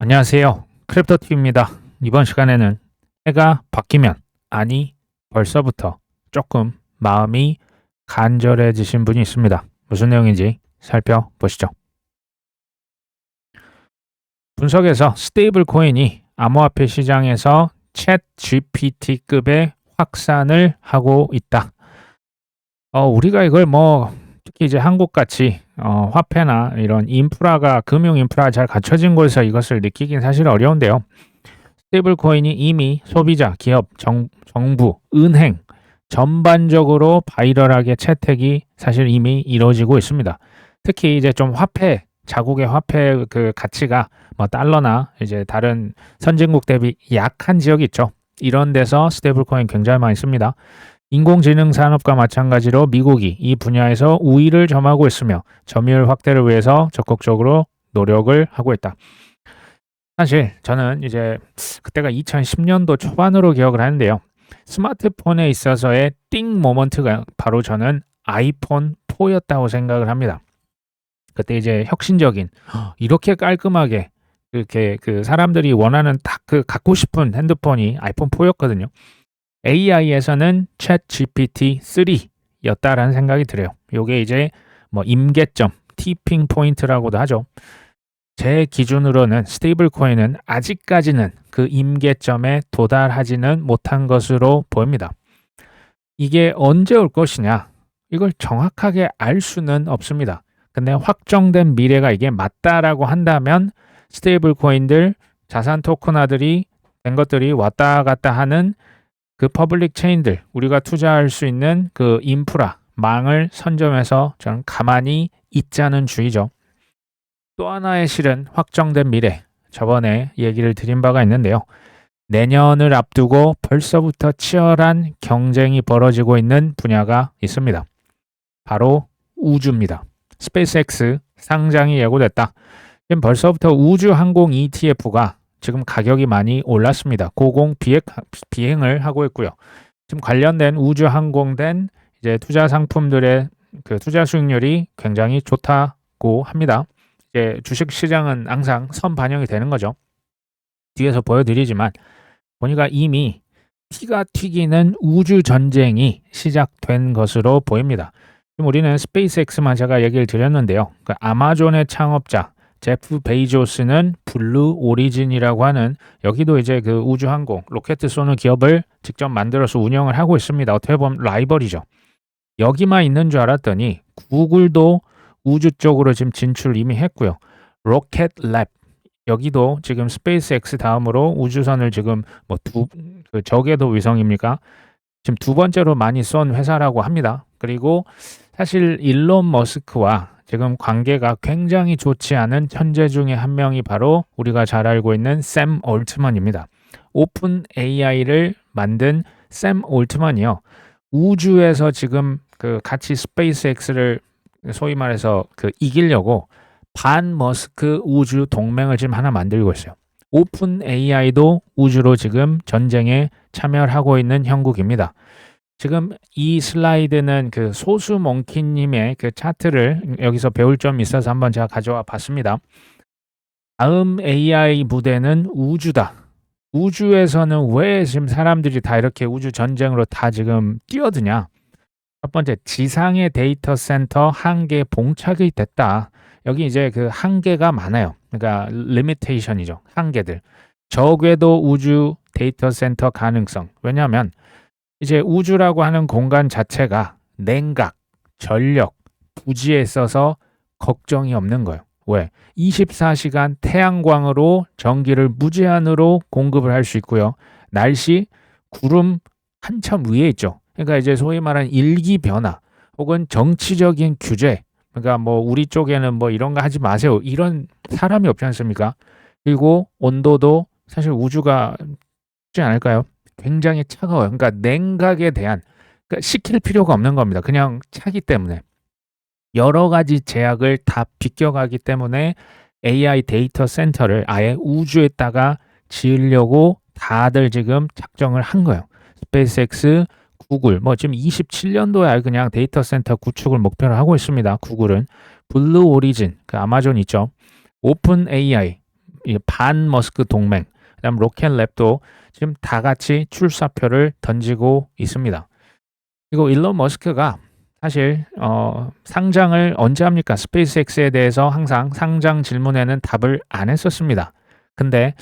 안녕하세요. 크립토TV입니다. 이번 시간에는 해가 바뀌면, 아니 벌써부터 조금 마음이 간절해지신 분이 있습니다. 무슨 내용인지 살펴보시죠. 분석에서 스테이블 코인이 암호화폐 시장에서 챗 GPT급의 확산을 하고 있다. 우리가 이걸 특히 이제 한국같이 화폐나 이런 인프라가 금융 인프라가 잘 갖춰진 곳에서 이것을 느끼긴 사실 어려운데요. 스테이블 코인이 이미 소비자, 기업, 정부, 은행 전반적으로 바이럴하게 채택이 사실 이미 이루어지고 있습니다. 특히 이제 좀 자국의 화폐 그 가치가 달러나 이제 다른 선진국 대비 약한 지역이 있죠. 이런 데서 스테이블 코인 굉장히 많이 씁니다. 인공지능 산업과 마찬가지로 미국이 이 분야에서 우위를 점하고 있으며 점유율 확대를 위해서 적극적으로 노력을 하고 있다. 사실 저는 이제 그때가 2010년도 초반으로 기억을 하는데요. 스마트폰에 있어서의 띵 모먼트가 바로 저는 아이폰 4였다고 생각을 합니다. 그때 이제 혁신적인 이렇게 깔끔하게 이렇게 그 사람들이 원하는 딱 그 갖고 싶은 핸드폰이 아이폰 4였거든요. AI에서는 챗 GPT 3였다라는 생각이 들어요. 이게 이제 임계점, 티핑 포인트라고도 하죠. 제 기준으로는 스테이블 코인은 아직까지는 그 임계점에 도달하지는 못한 것으로 보입니다. 이게 언제 올 것이냐? 이걸 정확하게 알 수는 없습니다. 근데 확정된 미래가 이게 맞다라고 한다면 스테이블 코인들, 자산 토큰화들이 된 것들이 왔다 갔다 하는 그 퍼블릭 체인들, 우리가 투자할 수 있는 그 인프라, 망을 선점해서 저는 가만히 있자는 주의죠. 또 하나의 실은 확정된 미래, 저번에 얘기를 드린 바가 있는데요. 내년을 앞두고 벌써부터 치열한 경쟁이 벌어지고 있는 분야가 있습니다. 바로 우주입니다. 스페이스X 상장이 예고됐다. 지금 벌써부터 우주항공 ETF가 지금 가격이 많이 올랐습니다. 고공 비행을 하고 있고요. 지금 관련된 우주항공된 이제 투자 상품들의 그 투자 수익률이 굉장히 좋다고 합니다. 이제 주식 시장은 항상 선반영이 되는 거죠. 뒤에서 보여드리지만 보니까 이미 피가 튀기는 우주 전쟁이 시작된 것으로 보입니다. 지금 우리는 스페이스X만 제가 얘기를 드렸는데요. 그 아마존의 창업자 제프 베이조스는 블루 오리진이라고 하는 여기도 이제 그 우주항공 로켓 쏘는 기업을 직접 만들어서 운영을 하고 있습니다. 어떻게 보면 라이벌이죠. 여기만 있는 줄 알았더니 구글도 우주 쪽으로 지금 진출 이미 했고요. 로켓랩 여기도 지금 스페이스X 다음으로 우주선을 지금 그 저궤도 위성입니까? 지금 두 번째로 많이 쏜 회사라고 합니다. 그리고 사실 일론 머스크와 지금 관계가 굉장히 좋지 않은 천재 중에 한 명이 바로 우리가 잘 알고 있는 샘 올트먼입니다. 오픈 AI를 만든 샘 올트먼이요. 우주에서 지금 그 같이 스페이스X를 소위 말해서 그 이기려고 반 머스크 우주 동맹을 지금 하나 만들고 있어요. 오픈 AI도 우주로 지금 전쟁에 참여하고 있는 형국입니다. 지금 이 슬라이드는 그 소수몽키님의 그 차트를 여기서 배울 점이 있어서 한번 제가 가져와 봤습니다. 다음 AI 무대는 우주다. 우주에서는 왜 지금 사람들이 다 이렇게 우주 전쟁으로 다 지금 뛰어드냐? 첫 번째, 지상의 데이터 센터 한계 봉착이 됐다. 여기 이제 그 한계가 많아요. 그러니까 리미테이션이죠. 한계들. 저궤도 우주 데이터 센터 가능성. 왜냐하면 이제 우주라고 하는 공간 자체가 냉각, 전력, 부지에 있어서 걱정이 없는 거예요. 왜? 24시간 태양광으로 전기를 무제한으로 공급을 할 수 있고요. 날씨, 구름 한참 위에 있죠. 그러니까 이제 소위 말하는 일기 변화 혹은 정치적인 규제, 그러니까 우리 쪽에는 이런 거 하지 마세요. 이런 사람이 없지 않습니까? 그리고 온도도 사실 우주가 쉽지 않을까요? 굉장히 차가워요. 그러니까 냉각에 대한 시킬 필요가 없는 겁니다. 그냥 차기 때문에. 여러 가지 제약을 다 비껴가기 때문에 AI 데이터 센터를 아예 우주에다가 지으려고 다들 지금 작정을 한 거예요. 스페이스X, 구글, 지금 27년도에 그냥 데이터 센터 구축을 목표로 하고 있습니다. 구글은 블루 오리진, 그 아마존 있죠. 오픈 AI, 이 반 머스크 동맹, 그다음 로켓랩도 지금 다 같이 출사표를 던지고 있습니다. 그리고 일론 머스크가 사실 상장을 언제 합니까? 스페이스X에 대해서 항상 상장 질문에는 답을 안 했었습니다. 근데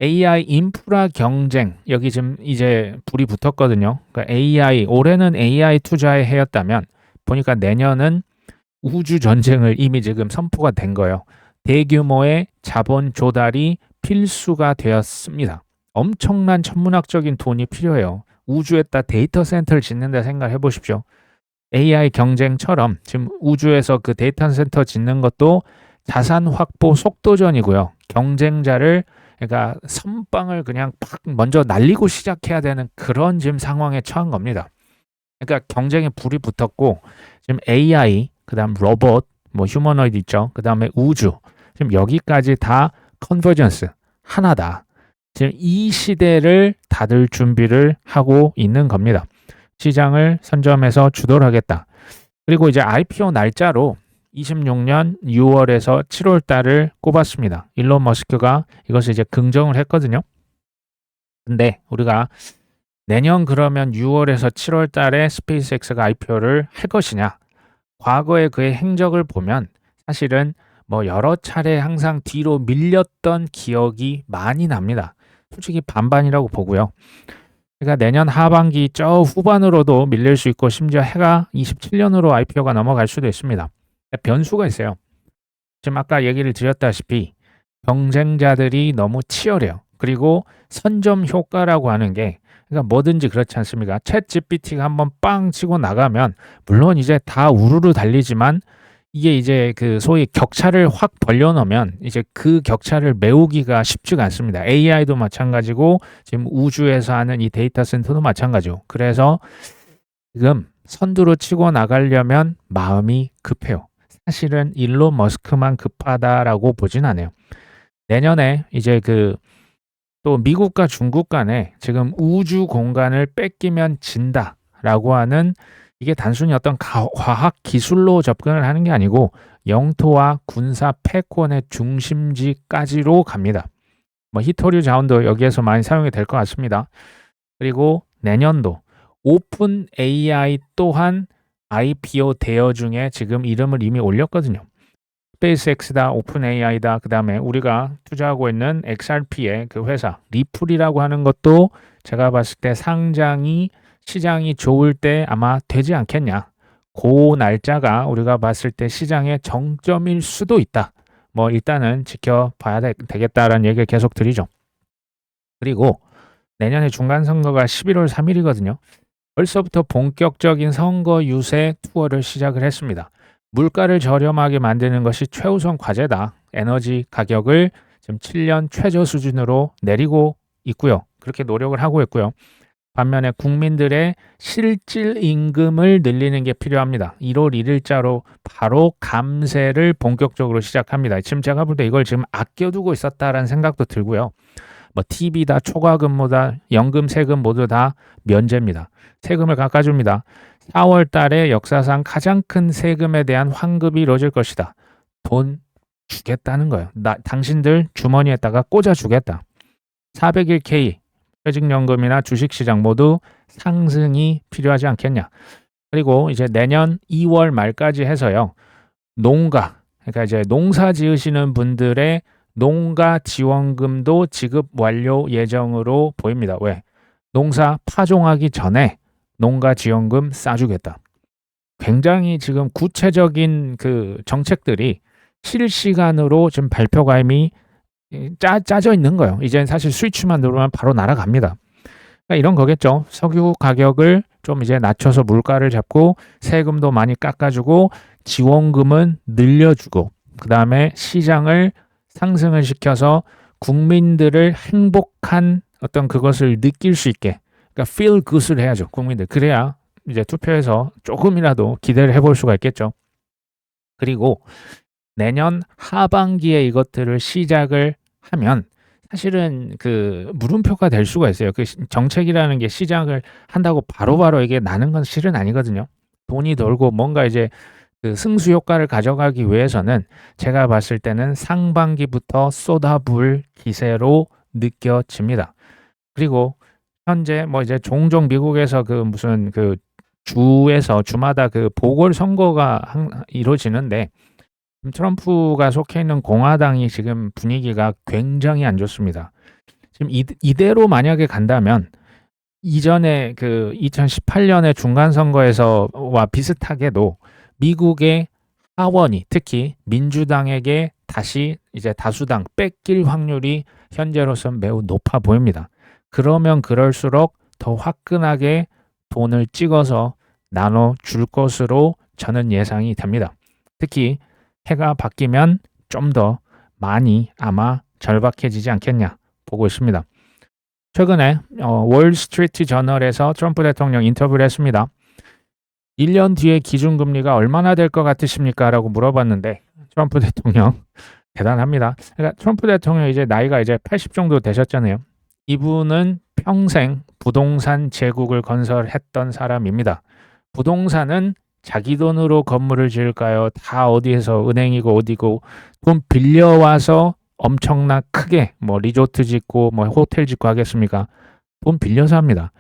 AI 인프라 경쟁 여기 지금 이제 불이 붙었거든요. 그러니까 AI 올해는 AI 투자의 해였다면 보니까 내년은 우주 전쟁을 이미 지금 선포가 된 거예요. 대규모의 자본 조달이 필수가 되었습니다. 엄청난 천문학적인 돈이 필요해요. 우주에다 데이터 센터를 짓는다 생각해 보십시오. AI 경쟁처럼 지금 우주에서 그 데이터 센터 짓는 것도 자산 확보 속도전이고요. 경쟁자를 그러니까 선빵을 그냥 팍 먼저 날리고 시작해야 되는 그런 지금 상황에 처한 겁니다. 그러니까 경쟁에 불이 붙었고 지금 AI, 그다음 로봇, 뭐 휴머노이드 있죠. 그다음에 우주. 지금 여기까지 다 컨버전스 하나다. 지금 이 시대를 다들 준비를 하고 있는 겁니다. 시장을 선점해서 주도를 하겠다. 그리고 이제 IPO 날짜로 26년 6월에서 7월 달을 꼽았습니다. 일론 머스크가 이것을 이제 긍정을 했거든요. 근데 우리가 내년 그러면 6월에서 7월 달에 스페이스X가 IPO를 할 것이냐? 과거의 그의 행적을 보면 사실은 뭐 여러 차례 항상 뒤로 밀렸던 기억이 많이 납니다. 솔직히 반반이라고 보고요. 그러니까 내년 하반기 저 후반으로도 밀릴 수 있고 심지어 해가 27년으로 IPO가 넘어갈 수도 있습니다. 변수가 있어요. 지금 아까 얘기를 드렸다시피 경쟁자들이 너무 치열해요. 그리고 선점 효과라고 하는 게 그러니까 뭐든지 그렇지 않습니까? 챗 GPT가 한번 빵 치고 나가면 물론 이제 다 우르르 달리지만 이게 이제 그 소위 격차를 확 벌려놓으면 이제 그 격차를 메우기가 쉽지가 않습니다. AI도 마찬가지고 지금 우주에서 하는 이 데이터 센터도 마찬가지고 그래서 지금 선두로 치고 나가려면 마음이 급해요. 사실은 일론 머스크만 급하다라고 보진 않아요. 내년에 이제 그 또 미국과 중국 간에 지금 우주 공간을 뺏기면 진다라고 하는 이게 단순히 어떤 과학 기술로 접근을 하는 게 아니고 영토와 군사 패권의 중심지까지로 갑니다. 뭐 히토류 자원도 여기에서 많이 사용이 될 것 같습니다. 그리고 내년도 오픈 AI 또한 IPO 대여 중에 지금 이름을 이미 올렸거든요. 스페이스X다, 오픈 AI다, 그 다음에 우리가 투자하고 있는 XRP의 그 회사 리플이라고 하는 것도 제가 봤을 때 상장이 시장이 좋을 때 아마 되지 않겠냐. 그 날짜가 우리가 봤을 때 시장의 정점일 수도 있다. 뭐 일단은 지켜봐야 되겠다라는 얘기를 계속 드리죠. 그리고 내년에 중간선거가 11월 3일이거든요. 벌써부터 본격적인 선거 유세 투어를 시작을 했습니다. 물가를 저렴하게 만드는 것이 최우선 과제다. 에너지 가격을 지금 7년 최저 수준으로 내리고 있고요. 그렇게 노력을 하고 있고요. 반면에 국민들의 실질 임금을 늘리는 게 필요합니다. 1월 1일자로 바로 감세를 본격적으로 시작합니다. 지금 제가 볼 때 이걸 지금 아껴두고 있었다라는 생각도 들고요. 뭐 TV다, 초과근무다, 연금, 세금 모두 다 면제입니다. 세금을 깎아줍니다. 4월 달에 역사상 가장 큰 세금에 대한 환급이 이루어질 것이다. 돈 주겠다는 거예요. 당신들 주머니에다가 꽂아주겠다. 401k, 퇴직연금이나 주식시장 모두 상승이 필요하지 않겠냐. 그리고 이제 내년 2월 말까지 해서요. 농가, 그러니까 이제 농사 지으시는 분들의 농가 지원금도 지급 완료 예정으로 보입니다. 왜? 농사 파종하기 전에 농가 지원금 싸주겠다. 굉장히 지금 구체적인 그 정책들이 실시간으로 지금 발표가 이미 짜져 있는 거예요. 이제 사실 스위치만 누르면 바로 날아갑니다. 그러니까 이런 거겠죠. 석유 가격을 좀 이제 낮춰서 물가를 잡고 세금도 많이 깎아주고 지원금은 늘려주고 그 다음에 시장을 상승을 시켜서 국민들을 행복한 어떤 그것을 느낄 수 있게 그러니까 feel good을 해야죠. 국민들. 그래야 이제 투표에서 조금이라도 기대를 해볼 수가 있겠죠. 그리고 내년 하반기에 이것들을 시작을 하면 사실은 그 물음표가 될 수가 있어요. 그 정책이라는 게 시작을 한다고 바로바로 이게 나는 건 실은 아니거든요. 돈이 돌고 뭔가 이제 그 승수 효과를 가져가기 위해서는 제가 봤을 때는 상반기부터 쏟아부을 기세로 느껴집니다. 그리고 현재 뭐 이제 종종 미국에서 그 무슨 그 주에서 주마다 그 보궐선거가 이루어지는데 트럼프가 속해 있는 공화당이 지금 분위기가 굉장히 안 좋습니다. 지금 이대로 만약에 간다면 이전에 그 2018년의 중간선거에서와 비슷하게도 미국의 하원이 특히 민주당에게 다시 이제 다수당 뺏길 확률이 현재로서는 매우 높아 보입니다. 그러면 그럴수록 더 화끈하게 돈을 찍어서 나눠줄 것으로 저는 예상이 됩니다. 특히 해가 바뀌면 좀 더 많이 아마 절박해지지 않겠냐 보고 있습니다. 최근에 월스트리트 저널에서 트럼프 대통령 인터뷰를 했습니다. 1년 뒤에 기준금리가 얼마나 될 것 같으십니까? 라고 물어봤는데 트럼프 대통령 대단합니다. 그러니까 트럼프 대통령 이제 나이가 이제 80 정도 되셨잖아요. 이분은 평생 부동산 제국을 건설했던 사람입니다. 부동산은 자기 돈으로 건물을 지을까요? 다 어디에서 은행이고 어디고 돈 빌려와서 엄청나 크게 뭐 리조트 짓고 뭐 호텔 짓고 하겠습니까? 돈 빌려서 합니다.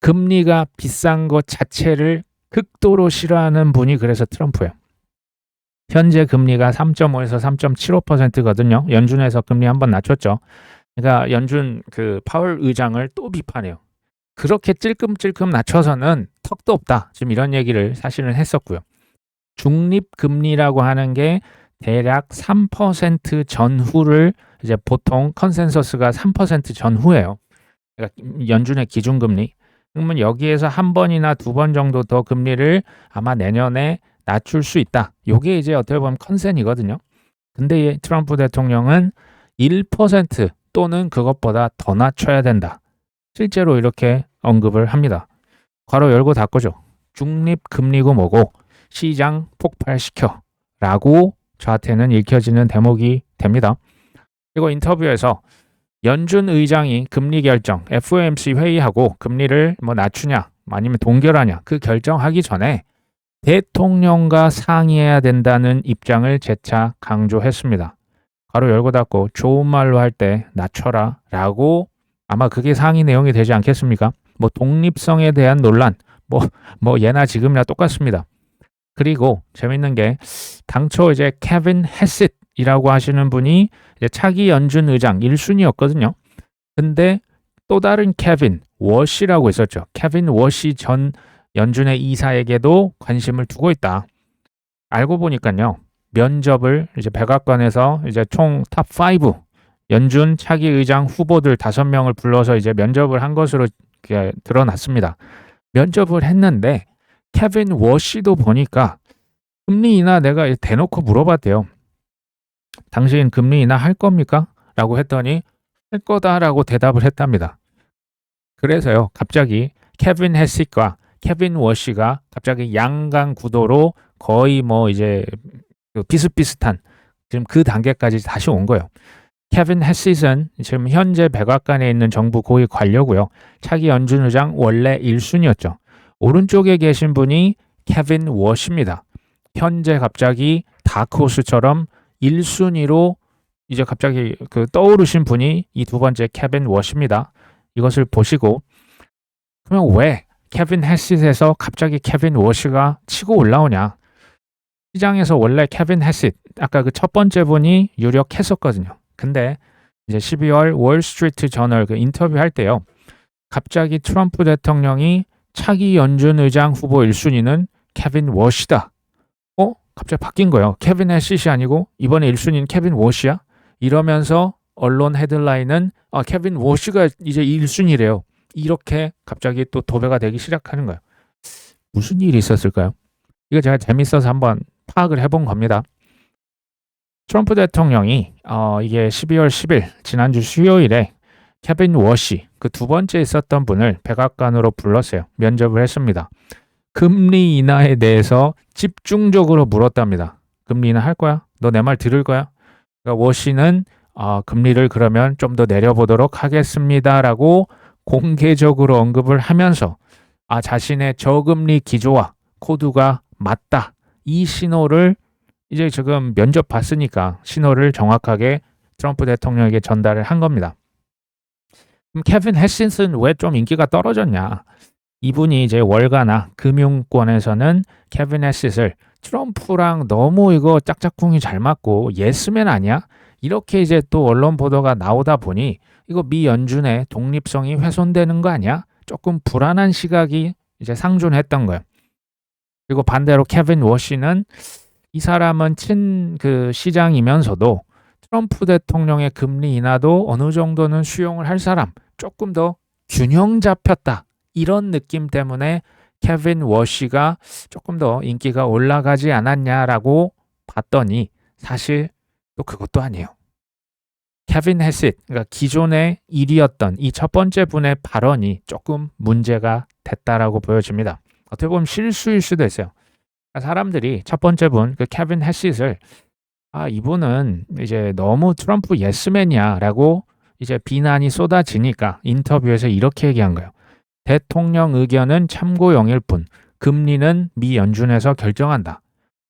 금리가 비싼 것 자체를 극도로 싫어하는 분이 그래서 트럼프예요. 현재 금리가 3.5에서 3.75%거든요. 연준에서 금리 한번 낮췄죠. 그러니까 연준 그 파월 의장을 또 비판해요. 그렇게 찔끔찔끔 낮춰서는 턱도 없다. 지금 이런 얘기를 사실은 했었고요. 중립금리라고 하는 게 대략 3% 전후를 이제 보통 컨센서스가 3% 전후예요. 그러니까 연준의 기준금리. 그러면 여기에서 한 번이나 두 번 정도 더 금리를 아마 내년에 낮출 수 있다. 이게 이제 어떻게 보면 컨센이거든요. 근데 트럼프 대통령은 1% 또는 그것보다 더 낮춰야 된다. 실제로 이렇게 언급을 합니다. 괄호 열고 닫고죠. 중립금리고 뭐고 시장 폭발시켜 라고 저한테는 읽혀지는 대목이 됩니다. 그리고 인터뷰에서 연준 의장이 금리 결정, FOMC 회의하고 금리를 뭐 낮추냐 아니면 동결하냐 그 결정하기 전에 대통령과 상의해야 된다는 입장을 재차 강조했습니다. 괄호 열고 닫고 좋은 말로 할 때 낮춰라 라고 아마 그게 상의 내용이 되지 않겠습니까? 뭐 독립성에 대한 논란 뭐 예나 지금이나 똑같습니다. 그리고 재밌는 게 당초 이제 케빈 헤싯이라고 하시는 분이 이제 차기 연준 의장 1순위였거든요. 근데 또 다른 케빈 워시라고 있었죠. 케빈 워시 전 연준의 이사에게도 관심을 두고 있다. 알고 보니까요. 면접을 이제 백악관에서 이제 총 탑 5 연준 차기 의장 후보들 5명을 불러서 이제 면접을 한 것으로 드러났습니다. 면접을 했는데 케빈 워시도 보니까 금리 인하 내가 대놓고 물어봤대요. 당신 금리 인하 할 겁니까? 라고 했더니 할 거다라고 대답을 했답니다. 그래서요. 갑자기 케빈 헤싯과 케빈 워시가 갑자기 양강 구도로 거의 뭐 이제 비슷비슷한 지금 그 단계까지 다시 온 거예요. 케빈 헤싯은 지금 현재 백악관에 있는 정부 고위 관료고요. 차기 연준 의장 원래 1순위였죠. 오른쪽에 계신 분이 케빈 워시입니다. 현재 갑자기 다크호스처럼 1순위로 이제 갑자기 그 떠오르신 분이 이 두 번째 케빈 워시입니다. 이것을 보시고 그러면 왜 케빈 헤싯에서 갑자기 케빈 워시가 치고 올라오냐? 시장에서 원래 케빈 헤싯 아까 그 첫 번째 분이 유력했었거든요. 근데 이제 12월 월스트리트 저널 그 인터뷰할 때요. 갑자기 트럼프 대통령이 차기 연준 의장 후보 1순위는 케빈 워시다. 갑자기 바뀐 거예요. 케빈 헤싯이 아니고 이번에 1순위는 케빈 워시야? 이러면서 언론 헤드라인은 케빈 워시가 이제 1순위래요. 이렇게 갑자기 또 도배가 되기 시작하는 거예요. 무슨 일이 있었을까요? 이거 제가 재밌어서 한번 파악을 해본 겁니다. 트럼프 대통령이 이게 12월 10일 지난주 수요일에 케빈 워시 그 두 번째 있었던 분을 백악관으로 불렀어요. 면접을 했습니다. 금리 인하에 대해서 집중적으로 물었답니다. 금리 인하 할 거야? 너 내 말 들을 거야? 그러니까 워시는 금리를 그러면 좀 더 내려보도록 하겠습니다라고 공개적으로 언급을 하면서 자신의 저금리 기조와 코드가 맞다. 이 신호를 이제 지금 면접 봤으니까 신호를 정확하게 트럼프 대통령에게 전달을 한 겁니다. 그럼 케빈 해시스는 왜 좀 인기가 떨어졌냐? 이분이 이제 월가나 금융권에서는 케빈 해시스를 트럼프랑 너무 이거 짝짝꿍이 잘 맞고 예스맨 아니야? 이렇게 이제 또 언론 보도가 나오다 보니 이거 미 연준의 독립성이 훼손되는 거 아니야? 조금 불안한 시각이 이제 상존했던 거예요. 그리고 반대로 케빈 워시는 이 사람은 친 그 시장이면서도 트럼프 대통령의 금리 인하도 어느 정도는 수용을 할 사람, 조금 더 균형 잡혔다. 이런 느낌 때문에 케빈 워시가 조금 더 인기가 올라가지 않았냐라고 봤더니 사실 또 그것도 아니에요. 케빈 해시스, 그러니까 기존의 1위였던 이 첫 번째 분의 발언이 조금 문제가 됐다라고 보여집니다. 어떻게 보면 실수일 수도 있어요. 사람들이 첫 번째 분, 그 케빈 해시스를 이분은 이제 너무 트럼프 예스맨이야라고 이제 비난이 쏟아지니까 인터뷰에서 이렇게 얘기한 거예요. 대통령 의견은 참고용일 뿐, 금리는 미 연준에서 결정한다.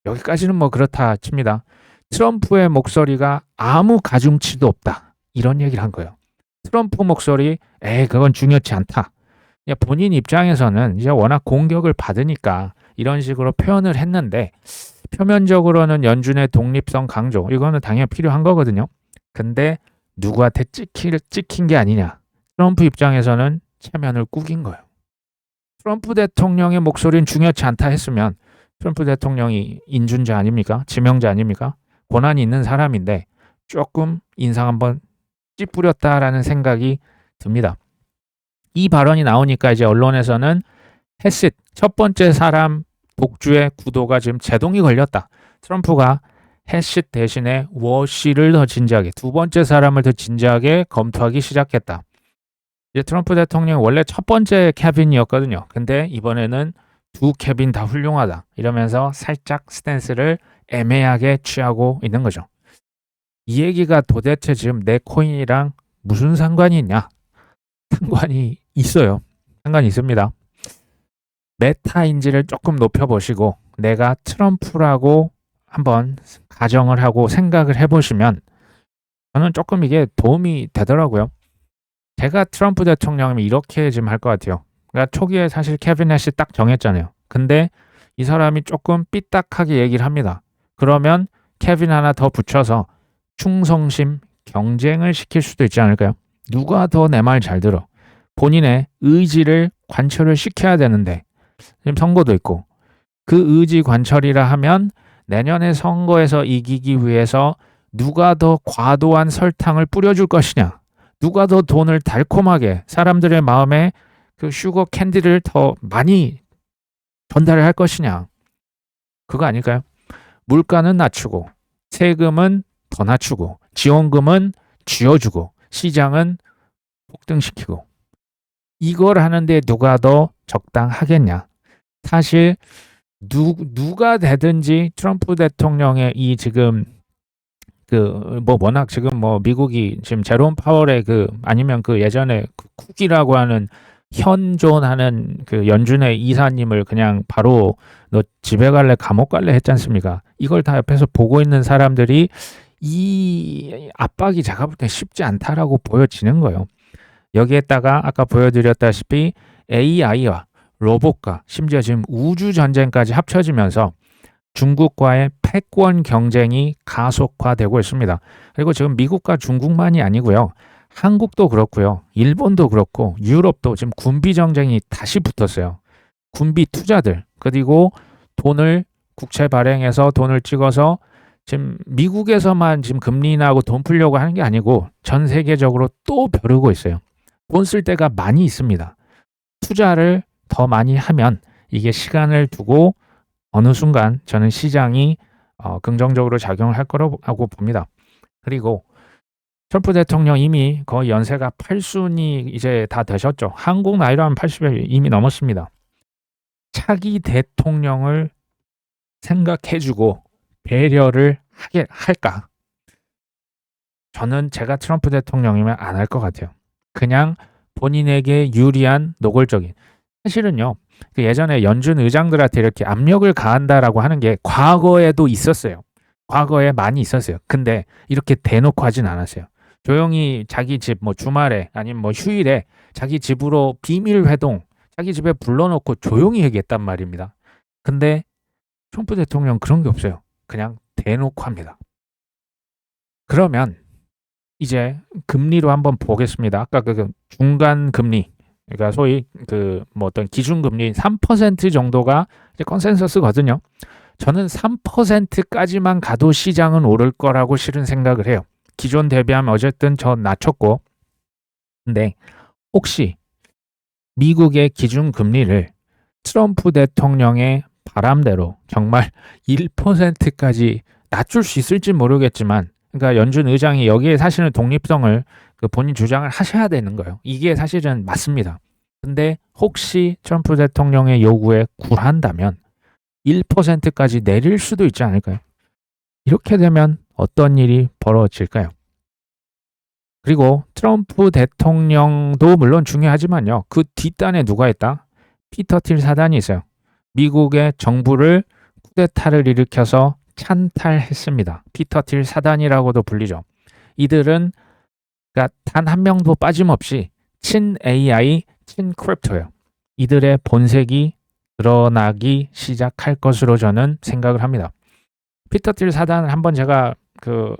여기까지는 뭐 그렇다 칩니다. 트럼프의 목소리가 아무 가중치도 없다. 이런 얘기를 한 거예요. 트럼프 목소리, 그건 중요치 않다. 본인 입장에서는 이제 워낙 공격을 받으니까 이런 식으로 표현을 했는데 표면적으로는 연준의 독립성 강조, 이거는 당연히 필요한 거거든요. 근데 누구한테 찍힌 게 아니냐. 트럼프 입장에서는 체면을 꾸긴 거예요. 트럼프 대통령의 목소리는 중요치 않다 했으면 트럼프 대통령이 인준자 아닙니까? 지명자 아닙니까? 권한이 있는 사람인데 조금 인상 한번 찌푸렸다라는 생각이 듭니다. 이 발언이 나오니까 이제 언론에서는 해시스 첫 번째 사람 독주의 구도가 지금 제동이 걸렸다. 트럼프가 해시스 대신에 워시를 더 진지하게, 두 번째 사람을 더 진지하게 검토하기 시작했다. 이제 트럼프 대통령 원래 첫 번째 케빈이었거든요. 근데 이번에는 두 케빈 다 훌륭하다. 이러면서 살짝 스탠스를 애매하게 취하고 있는 거죠. 이 얘기가 도대체 지금 내 코인이랑 무슨 상관이 있냐? 상관이 있어요. 상관이 있습니다. 메타인지를 조금 높여보시고 내가 트럼프라고 한번 가정을 하고 생각을 해보시면 저는 조금 이게 도움이 되더라고요. 제가 트럼프 대통령이면 이렇게 지금 할 것 같아요. 그러니까 초기에 사실 케빈 해시 딱 정했잖아요. 근데 이 사람이 조금 삐딱하게 얘기를 합니다. 그러면 케빈 하나 더 붙여서 충성심 경쟁을 시킬 수도 있지 않을까요? 누가 더 내 말 잘 들어? 본인의 의지를 관철을 시켜야 되는데 지금 선거도 있고 그 의지 관철이라 하면 내년의 선거에서 이기기 위해서 누가 더 과도한 설탕을 뿌려줄 것이냐, 누가 더 돈을 달콤하게 사람들의 마음에 그 슈거 캔디를 더 많이 전달을 할 것이냐, 그거 아닐까요? 물가는 낮추고 세금은 더 낮추고 지원금은 쥐어주고 시장은 폭등시키고 이걸 하는데 누가 더 적당하겠냐. 사실 누가 되든지 트럼프 대통령의 이 지금 워낙 지금 미국이 지금 제롬 파월의 아니면 예전에 쿡이라고 하는 현존하는 연준의 이사님을 그냥 바로 너 집에 갈래 감옥 갈래 했지 않습니까? 이걸 다 옆에서 보고 있는 사람들이 이 압박이 제가 볼 때 쉽지 않다라고 보여지는 거예요. 여기에다가 아까 보여드렸다시피 AI와 로봇과 심지어 지금 우주 전쟁까지 합쳐지면서 중국과의 패권 경쟁이 가속화되고 있습니다. 그리고 지금 미국과 중국만이 아니고요. 한국도 그렇고요. 일본도 그렇고 유럽도 지금 군비 정쟁이 다시 붙었어요. 군비 투자들, 그리고 돈을 국채 발행해서 돈을 찍어서 지금 미국에서만 지금 금리 인하하고 돈 풀려고 하는 게 아니고 전 세계적으로 또 벼르고 있어요. 돈 쓸 데가 많이 있습니다. 투자를 더 많이 하면 이게 시간을 두고 어느 순간 저는 시장이 긍정적으로 작용을 할 거라고 봅니다. 그리고 트럼프 대통령 이미 거의 연세가 8순이 이제 다 되셨죠. 한국 나이로 하면 80에 이미 넘었습니다. 차기 대통령을 생각해주고 배려를 할까? 저는 제가 트럼프 대통령이면 안 할 것 같아요. 그냥 본인에게 유리한 노골적인 사실은요. 그 예전에 연준 의장들한테 이렇게 압력을 가한다라고 하는 게 과거에도 있었어요. 과거에 많이 있었어요. 근데 이렇게 대놓고 하진 않았어요. 조용히 자기 집 뭐 주말에 아니면 뭐 휴일에 자기 집으로 비밀 회동, 자기 집에 불러놓고 조용히 얘기했단 말입니다. 근데 트럼프 대통령 그런 게 없어요. 그냥 대놓고 합니다. 그러면 이제 금리로 한번 보겠습니다. 아까 그 중간 금리, 그러니까 소위 그 뭐 어떤 기준 금리 3% 정도가 이제 컨센서스거든요. 저는 3%까지만 가도 시장은 오를 거라고 실은 생각을 해요. 기존 대비하면 어쨌든 저 낮췄고, 근데 혹시 미국의 기준 금리를 트럼프 대통령의 바람대로 정말 1%까지 낮출 수 있을지 모르겠지만, 그러니까 연준 의장이 여기에 사실은 독립성을 그 본인 주장을 하셔야 되는 거예요. 이게 사실은 맞습니다. 근데 혹시 트럼프 대통령의 요구에 굴한다면 1%까지 내릴 수도 있지 않을까요? 이렇게 되면 어떤 일이 벌어질까요? 그리고 트럼프 대통령도 물론 중요하지만요. 그 뒷단에 누가 있다? 피터 틸 사단이 있어요. 미국의 정부를 쿠데타를 일으켜서 찬탈했습니다. 피터 틸 사단이라고도 불리죠. 이들은 그러니까 단 한 명도 빠짐없이 친 AI, 친 크립토예요. 이들의 본색이 드러나기 시작할 것으로 저는 생각을 합니다. 피터 틸 사단을 한번 제가 그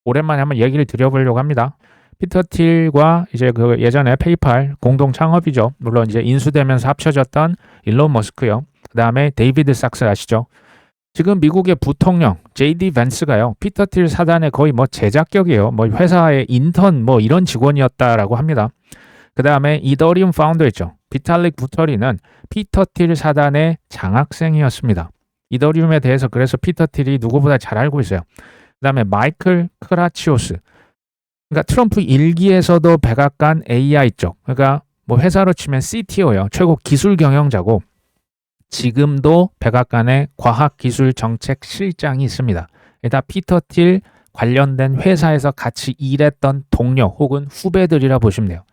오랜만에 한번 얘기를 드려보려고 합니다. 피터 틸과 이제 그 예전에 페이팔 공동 창업이죠. 물론 이제 인수되면서 합쳐졌던 일론 머스크요. 그 다음에 데이비드 sak스 아시죠? 지금 미국의 부통령 JD 벤스가요. 피터 틸 사단의 거의 뭐 제자격이에요. 뭐 회사의 인턴 뭐 이런 직원이었다라고 합니다. 그 다음에 이더리움 파운더 있죠. 비탈릭 부터리는 피터 틸 사단의 장학생이었습니다. 이더리움에 대해서 그래서 피터 틸이 누구보다 잘 알고 있어요. 그 다음에 마이클 크라치오스. 그러니까 트럼프 일기에서도 백악관 AI 쪽. 그러니까 뭐 회사로 치면 CTO예요. 최고 기술 경영자고 지금도 백악관에 과학기술정책실장이 있습니다. 일단 피터 틸 관련된 회사에서 같이 일했던 동료 혹은 후배들이라 보시면 돼요.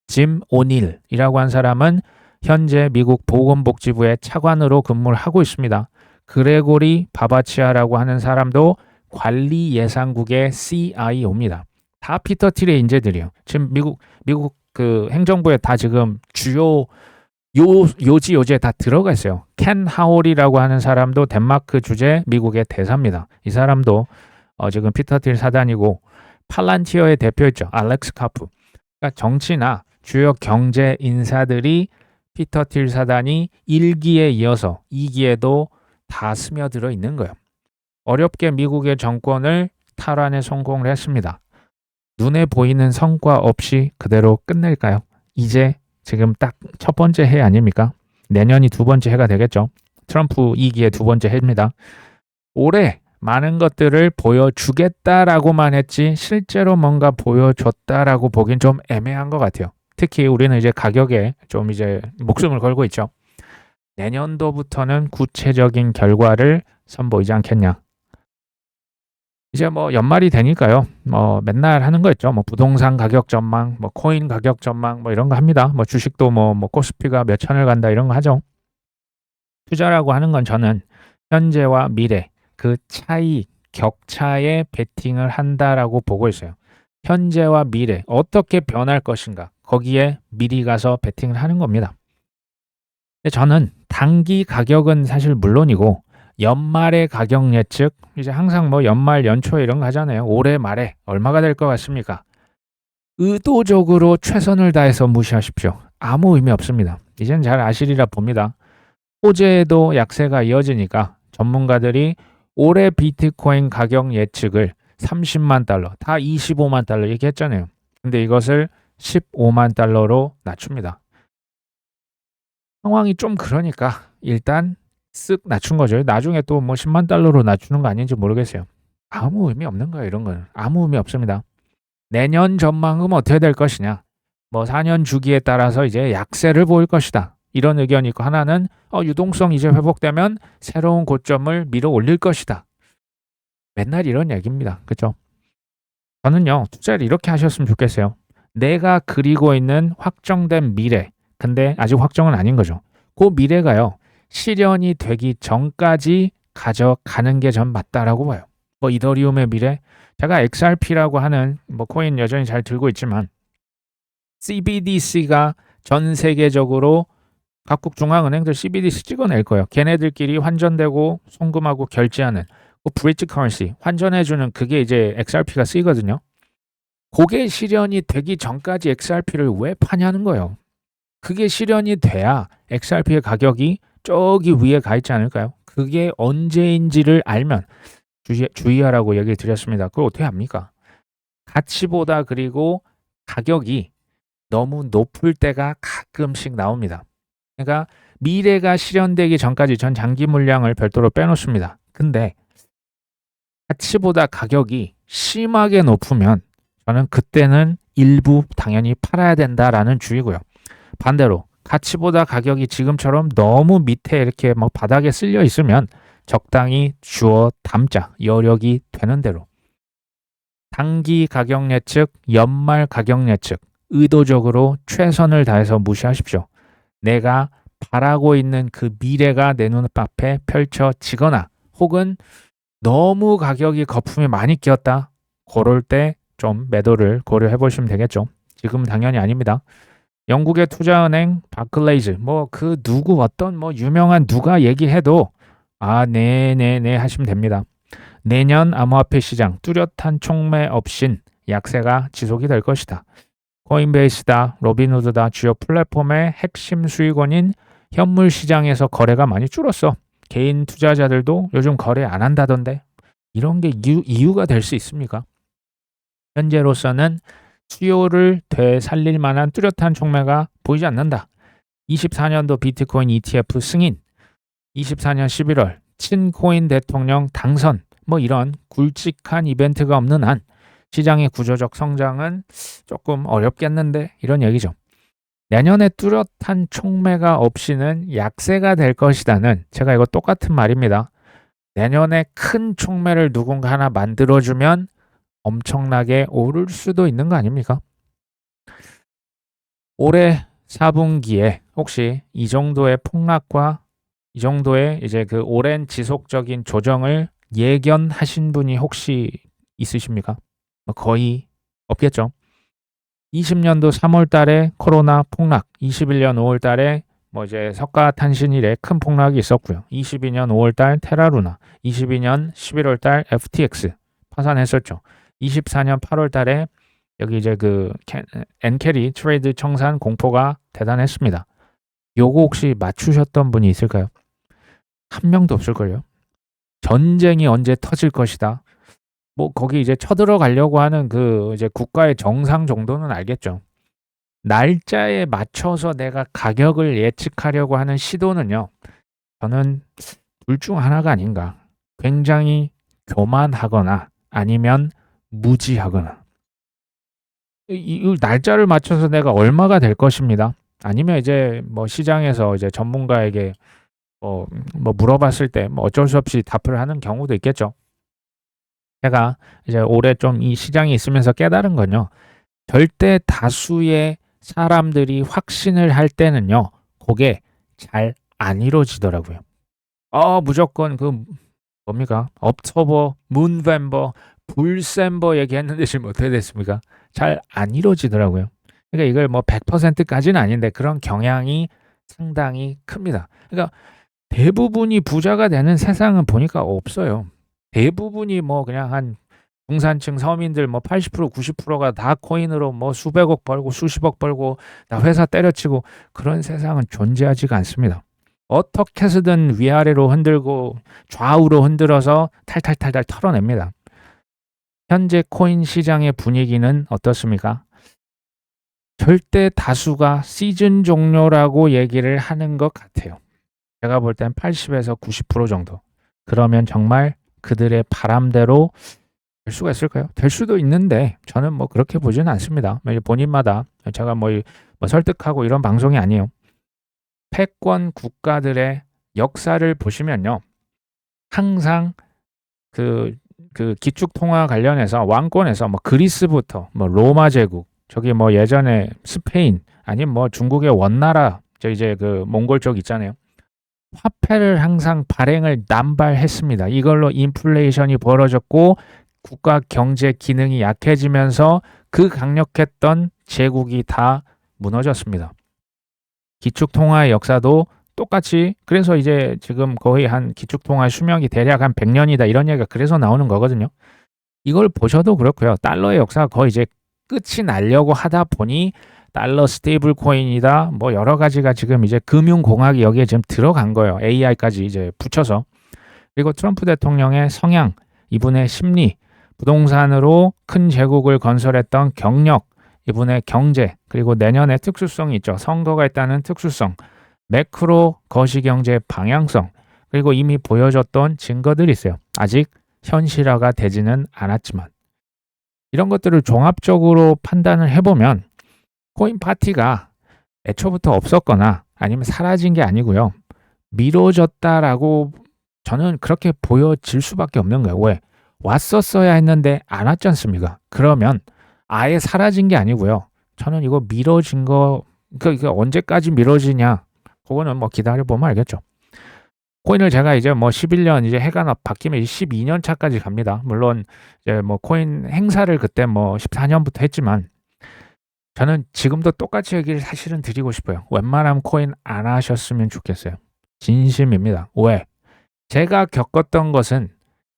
짐 오닐이라고 한 사람은 현재 미국 보건복지부의 차관으로 근무를 하고 있습니다. 그레고리 바바치아라고 하는 사람도 관리예산국의 CIO입니다. 다 피터 틸의 인재들이에요. 지금 미국 그 행정부에 다 지금 주요 요지에 다 들어가 있어요. 켄 하올이라고 하는 사람도 덴마크 주재 미국의 대사입니다. 이 사람도 지금 피터 틸 사단이고 팔란티어의 대표였죠. 알렉스 카프. 그러니까 정치나 주요 경제 인사들이 피터 틸 사단이 1기에 이어서 2기에도 다 스며들어 있는 거예요. 어렵게 미국의 정권을 탈환에 성공을 했습니다. 눈에 보이는 성과 없이 그대로 끝낼까요? 이제 지금 딱 첫 번째 해 아닙니까? 내년이 두 번째 해가 되겠죠. 트럼프 2기의 두 번째 해입니다. 올해 많은 것들을 보여주겠다라고만 했지 실제로 뭔가 보여줬다라고 보긴 좀 애매한 것 같아요. 특히 우리는 이제 가격에 좀 이제 목숨을 걸고 있죠. 내년도부터는 구체적인 결과를 선보이지 않겠냐. 이제 뭐 연말이 되니까요. 뭐 맨날 하는 거 있죠. 뭐 부동산 가격 전망, 뭐 코인 가격 전망, 뭐 이런 거 합니다. 뭐 주식도 뭐 코스피가 몇 천을 간다 이런 거 하죠. 투자라고 하는 건 저는 현재와 미래 그 차이, 격차에 베팅을 한다라고 보고 있어요. 현재와 미래 어떻게 변할 것인가 거기에 미리 가서 베팅을 하는 겁니다. 근데 저는 단기 가격은 사실 물론이고 연말의 가격 예측 이제 항상 뭐 연말 연초에 이런 거 하잖아요. 올해 말에 얼마가 될 것 같습니까? 의도적으로 최선을 다해서 무시하십시오. 아무 의미 없습니다. 이젠 잘 아시리라 봅니다. 호재에도 약세가 이어지니까 전문가들이 올해 비트코인 가격 예측을 30만 달러, 다 25만 달러 얘기했잖아요. 근데 이것을 15만 달러로 낮춥니다. 상황이 좀 그러니까 일단 쓱 낮춘 거죠. 나중에 또 뭐 10만 달러로 낮추는 거 아닌지 모르겠어요. 아무 의미 없는 거예요. 이런 거는. 아무 의미 없습니다. 내년 전망은 어떻게 될 것이냐. 뭐 4년 주기에 따라서 이제 약세를 보일 것이다. 이런 의견이 있고 하나는 유동성 이제 회복되면 새로운 고점을 밀어 올릴 것이다. 맨날 이런 얘기입니다. 그렇죠? 저는요. 투자를 이렇게 하셨으면 좋겠어요. 내가 그리고 있는 확정된 미래 근데 아직 확정은 아닌 거죠. 그 미래가요. 실현이 되기 전까지 가져가는 게 전 맞다라고 봐요. 뭐 이더리움의 미래, 제가 XRP라고 하는 뭐 코인 여전히 잘 들고 있지만 CBDC가 전 세계적으로 각국 중앙은행들 CBDC 찍어낼 거예요. 걔네들끼리 환전되고 송금하고 결제하는 그 브릿지 커런시 환전해주는 그게 이제 XRP가 쓰이거든요. 그게 실현이 되기 전까지 XRP를 왜 파냐는 거예요. 그게 실현이 돼야 XRP의 가격이 저기 위에 가 있지 않을까요? 그게 언제인지를 알면 주의하라고 얘기를 드렸습니다. 그걸 어떻게 합니까? 가치보다 그리고 가격이 너무 높을 때가 가끔씩 나옵니다. 그러니까 미래가 실현되기 전까지 전 장기 물량을 별도로 빼놓습니다. 근데 가치보다 가격이 심하게 높으면 저는 그때는 일부 당연히 팔아야 된다라는 주의고요. 반대로 가치보다 가격이 지금처럼 너무 밑에 이렇게 막 바닥에 쓸려 있으면 적당히 주워 담자, 여력이 되는 대로. 단기 가격 예측, 연말 가격 예측, 의도적으로 최선을 다해서 무시하십시오. 내가 바라고 있는 그 미래가 내 눈앞에 펼쳐지거나 혹은 너무 가격이 거품이 많이 끼었다. 그럴 때 좀 매도를 고려해 보시면 되겠죠. 지금은 당연히 아닙니다. 영국의 투자은행 바클레이즈 뭐 그 누구 어떤 뭐 유명한 누가 얘기해도 네네네 하시면 됩니다. 내년 암호화폐 시장 뚜렷한 촉매 없인 약세가 지속이 될 것이다. 코인베이스다, 로빈후드다 주요 플랫폼의 핵심 수익원인 현물 시장에서 거래가 많이 줄었어. 개인 투자자들도 요즘 거래 안 한다던데 이런 게 이유가 될 수 있습니까? 현재로서는 수요를 되살릴 만한 뚜렷한 촉매가 보이지 않는다. 24년도 비트코인 ETF 승인, 24년 11월 친코인 대통령 당선, 뭐 이런 굵직한 이벤트가 없는 한 시장의 구조적 성장은 조금 어렵겠는데 이런 얘기죠. 내년에 뚜렷한 촉매가 없이는 약세가 될 것이다는 제가 이거 똑같은 말입니다. 내년에 큰 촉매를 누군가 하나 만들어주면 엄청나게 오를 수도 있는 거 아닙니까? 올해 4분기에 혹시 이 정도의 폭락과 이 정도의 이제 그 오랜 지속적인 조정을 예견하신 분이 혹시 있으십니까? 거의 없겠죠. 20년도 3월 달에 코로나 폭락, 21년 5월 달에 뭐 이제 석가탄신 일에 큰 폭락이 있었고요. 22년 5월 달 테라루나, 22년 11월 달 FTX 파산했었죠. 24년 8월 달에 여기 이제 그 엔캐리 트레이드 청산 공포가 대단했습니다. 요거 혹시 맞추셨던 분이 있을까요? 한 명도 없을걸요. 전쟁이 언제 터질 것이다. 뭐 거기 이제 쳐들어가려고 하는 그 이제 국가의 정상 정도는 알겠죠. 날짜에 맞춰서 내가 가격을 예측하려고 하는 시도는요. 저는 둘 중 하나가 아닌가. 굉장히 교만하거나 아니면 무지하거나. 이 날짜를 맞춰서 내가 얼마가 될 것입니다. 아니면 이제 뭐 시장에서 이제 전문가에게 뭐 물어봤을 때 뭐 어쩔 수 없이 답을 하는 경우도 있겠죠. 제가 이제 올해 좀 이 시장에 있으면서 깨달은 건요. 절대 다수의 사람들이 확신을 할 때는요. 그게 잘 안 이루어지더라고요. 무조건 그 뭡니까? 업토버, 문벤버, 불셈버 얘기했는데 지금 어떻게 됐습니까? 잘 안 이루어지더라고요. 그러니까 이걸 뭐 100%까지는 아닌데 그런 경향이 상당히 큽니다. 그러니까 대부분이 부자가 되는 세상은 보니까 없어요. 대부분이 뭐 그냥 한 중산층 서민들 뭐 80% 90%가 다 코인으로 뭐 수백억 벌고 수십억 벌고 다 회사 때려치고 그런 세상은 존재하지가 않습니다. 어떻게 해서든 위아래로 흔들고 좌우로 흔들어서 탈탈탈탈 털어냅니다. 현재 코인 시장의 분위기는 어떻습니까? 절대 다수가 시즌 종료라고 얘기를 하는 것 같아요. 제가 볼 땐 80에서 90% 정도. 그러면 정말 그들의 바람대로 될 수가 있을까요? 될 수도 있는데 저는 뭐 그렇게 보지는 않습니다. 본인마다 제가 뭐 설득하고 이런 방송이 아니에요. 패권 국가들의 역사를 보시면요. 항상 그 기축 통화 관련해서 왕권에서 뭐 그리스부터 뭐 로마 제국, 저기 뭐 예전에 스페인, 아니면 뭐 중국의 원나라 저 이제 그 몽골 쪽 있잖아요. 화폐를 항상 발행을 남발했습니다. 이걸로 인플레이션이 벌어졌고 국가 경제 기능이 약해지면서 그 강력했던 제국이 다 무너졌습니다. 기축통화의 역사도 똑같이 그래서 이제 지금 거의 한 기축통화 수명이 대략 한 100년이다 이런 얘기가 그래서 나오는 거거든요. 이걸 보셔도 그렇고요. 달러의 역사가 거의 이제 끝이 나려고 하다 보니 달러 스테이블 코인이다 뭐 여러 가지가 지금 이제 금융공학이 여기에 지금 들어간 거예요. AI까지 이제 붙여서. 그리고 트럼프 대통령의 성향, 이분의 심리, 부동산으로 큰 제국을 건설했던 경력, 이분의 경제, 그리고 내년의 특수성이 있죠. 선거가 있다는 특수성, 매크로 거시경제 방향성, 그리고 이미 보여줬던 증거들이 있어요. 아직 현실화가 되지는 않았지만 이런 것들을 종합적으로 판단을 해보면 코인 파티가 애초부터 없었거나 아니면 사라진 게 아니고요. 미뤄졌다라고 저는 그렇게 보여질 수밖에 없는 거예요. 왜? 왔었어야 했는데 안 왔지 않습니까? 그러면 아예 사라진 게 아니고요. 저는 이거 미뤄진 거, 그러니까 언제까지 미뤄지냐? 그거는 뭐 기다려보면 알겠죠. 코인을 제가 이제 뭐 11년 이제 해가 바뀌면 12년 차까지 갑니다. 물론 이제 뭐 코인 행사를 그때 뭐 14년부터 했지만 저는 지금도 똑같이 얘기를 사실은 드리고 싶어요. 웬만하면 코인 안 하셨으면 좋겠어요. 진심입니다. 왜? 제가 겪었던 것은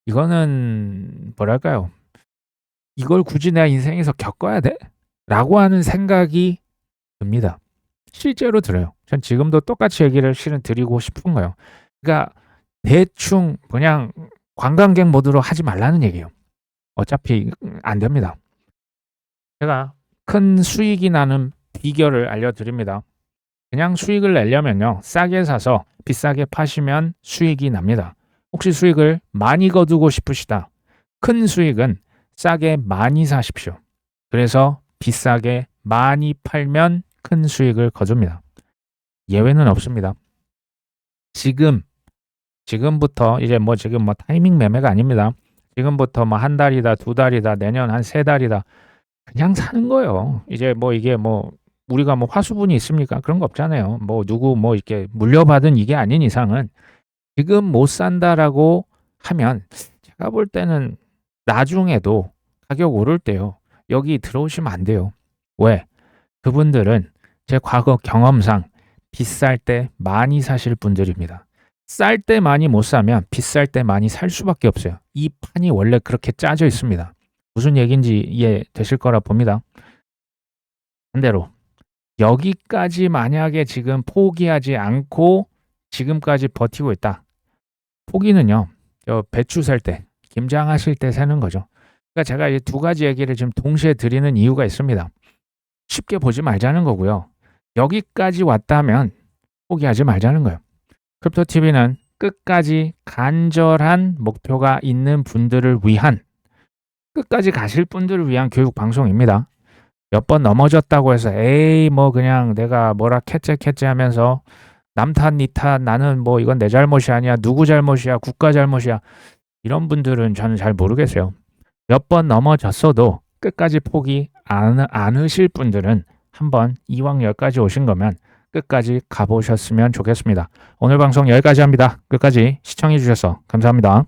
이거는 뭐랄까요? 이걸 굳이 내 인생에서 겪어야 돼? 라고 하는 생각이 듭니다. 실제로 들어요. 전 지금도 똑같이 얘기를 실은 드리고 싶은 거예요. 그러니까 대충 그냥 관광객 모드로 하지 말라는 얘기예요. 어차피 안 됩니다. 제가 큰 수익이 나는 비결을 알려드립니다. 그냥 수익을 내려면요. 싸게 사서 비싸게 파시면 수익이 납니다. 혹시 수익을 많이 거두고 싶으시다. 큰 수익은 싸게 많이 사십시오. 그래서 비싸게 많이 팔면 큰 수익을 거둡니다. 예외는 없습니다. 지금부터 이제 뭐 지금 뭐 타이밍 매매가 아닙니다. 지금부터 뭐 한 달이다, 두 달이다, 내년 한 세 달이다. 그냥 사는 거예요. 이제 뭐 이게 뭐 우리가 뭐 화수분이 있습니까? 그런 거 없잖아요. 뭐 누구 뭐 이렇게 물려받은 이게 아닌 이상은 지금 못 산다라고 하면 제가 볼 때는 나중에도 가격 오를 때요. 여기 들어오시면 안 돼요. 왜? 그분들은 제 과거 경험상 비쌀 때 많이 사실 분들입니다. 쌀 때 많이 못 사면 비쌀 때 많이 살 수밖에 없어요. 이 판이 원래 그렇게 짜져 있습니다. 무슨 얘기인지 이해되실 거라 봅니다. 반대로 여기까지 만약에 지금 포기하지 않고 지금까지 버티고 있다. 포기는요. 배추 살 때, 김장하실 때 사는 거죠. 그러니까 제가 이 두 가지 얘기를 지금 동시에 드리는 이유가 있습니다. 쉽게 보지 말자는 거고요. 여기까지 왔다면 포기하지 말자는 거예요. 크립토TV는 끝까지 간절한 목표가 있는 분들을 위한 끝까지 가실 분들을 위한 교육 방송입니다. 몇 번 넘어졌다고 해서 에이 뭐 그냥 내가 뭐라 캣째 하면서 남 탓 니 탓 나는 뭐 이건 내 잘못이 아니야 누구 잘못이야 국가 잘못이야 이런 분들은 저는 잘 모르겠어요. 몇 번 넘어졌어도 끝까지 포기 않으실 분들은 한번 이왕 여기까지 오신 거면 끝까지 가보셨으면 좋겠습니다. 오늘 방송 여기까지 합니다. 끝까지 시청해 주셔서 감사합니다.